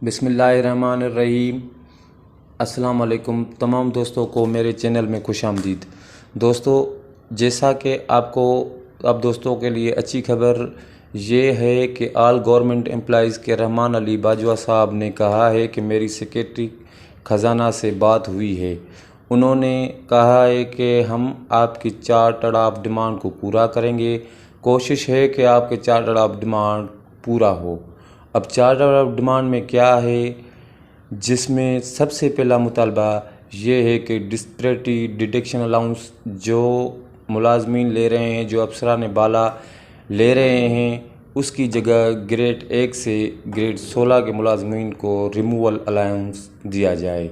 بسم اللہ الرحمن الرحیم۔ السلام علیکم تمام دوستوں کو میرے چینل میں خوش آمدید۔ دوستو، جیسا کہ آپ کو اب دوستوں کے لیے اچھی خبر یہ ہے کہ آل گورنمنٹ امپلائیز کے رحمان علی باجوہ صاحب نے کہا ہے کہ میری سیکریٹری خزانہ سے بات ہوئی ہے۔ انہوں نے کہا ہے کہ ہم آپ کی چارٹر آف ڈیمانڈ کو پورا کریں گے۔ کوشش ہے کہ آپ کے چارٹر آف ڈیمانڈ پورا ہو۔ اب چارٹر آف ڈیمانڈ میں کیا ہے، جس میں سب سے پہلا مطالبہ یہ ہے کہ ڈسپریٹی ڈیڈکشن الاؤنس جو ملازمین لے رہے ہیں، جو افسران بالا لے رہے ہیں، اس کی جگہ گریڈ 1 سے گریڈ 16 کے ملازمین کو ریموول الاؤنس دیا جائے،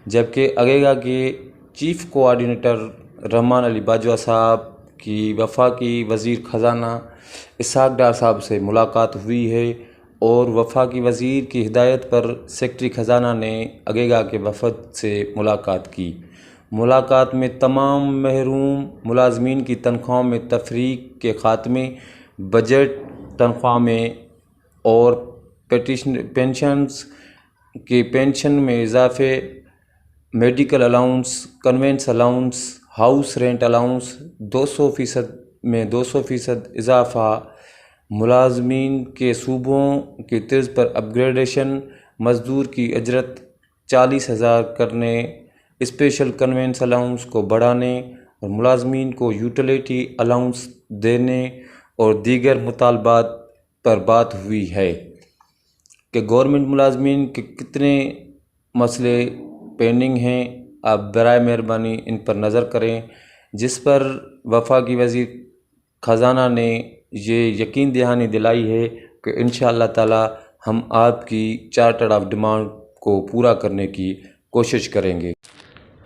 جبکہ آگے کے چیف کوآرڈینیٹر رحمان علی باجوہ صاحب کی وفاقی وزیر خزانہ اسحاق ڈار صاحب سے ملاقات ہوئی ہے اور وفاقی وزیر کی ہدایت پر سیکریٹری خزانہ نے آگے کے وفد سے ملاقات کی۔ ملاقات میں تمام محروم ملازمین کی تنخواہوں میں تفریق کے خاتمے، بجٹ تنخواہ میں اور پینشنز کی پینشن میں اضافے، medical allowance, conveyance allowance, house rent allowance 200% میں 200% اضافہ، ملازمین کے صوبوں کی طرز پر اپ گریڈیشن، مزدور کی اجرت 40,000 کرنے، اسپیشل کنوینس الاؤنس کو بڑھانے اور ملازمین کو یوٹیلیٹی الاؤنس دینے اور دیگر مطالبات پر بات ہوئی ہے کہ گورنمنٹ ملازمین کے کتنے مسئلے پینڈنگ ہیں۔ آپ برائے مہربانی ان پر نظر کریں، جس پر وفاقی وزیر خزانہ نے یہ یقین دہانی دلائی ہے کہ انشاءاللہ تعالی ہم آپ کی چارٹر آف ڈیمانڈ کو پورا کرنے کی کوشش کریں گے۔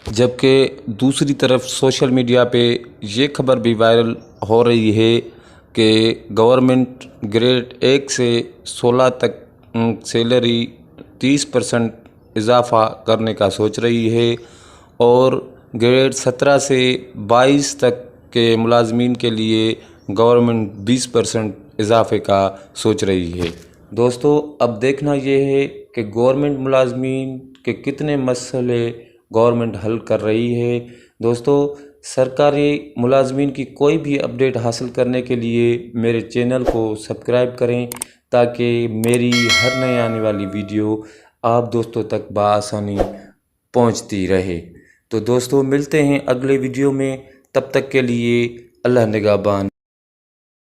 جبکہ دوسری طرف سوشل میڈیا پہ یہ خبر بھی وائرل ہو رہی ہے کہ گورنمنٹ گریڈ 1 سے 16 تک سیلری 30% اضافہ کرنے کا سوچ رہی ہے اور گریڈ 17 سے 22 تک کے ملازمین کے لیے گورنمنٹ 20% اضافے کا سوچ رہی ہے۔ دوستو، اب دیکھنا یہ ہے کہ گورنمنٹ ملازمین کے کتنے مسئلے گورنمنٹ حل کر رہی ہے۔ دوستو، سرکاری ملازمین کی کوئی بھی اپڈیٹ حاصل کرنے کے لیے میرے چینل کو سبسکرائب کریں تاکہ میری ہر نئے آنے والی ویڈیو آپ دوستوں تک بآسانی پہنچتی رہے۔ تو دوستو، ملتے ہیں اگلے ویڈیو میں، تب تک کے لیے اللہ نگہبان۔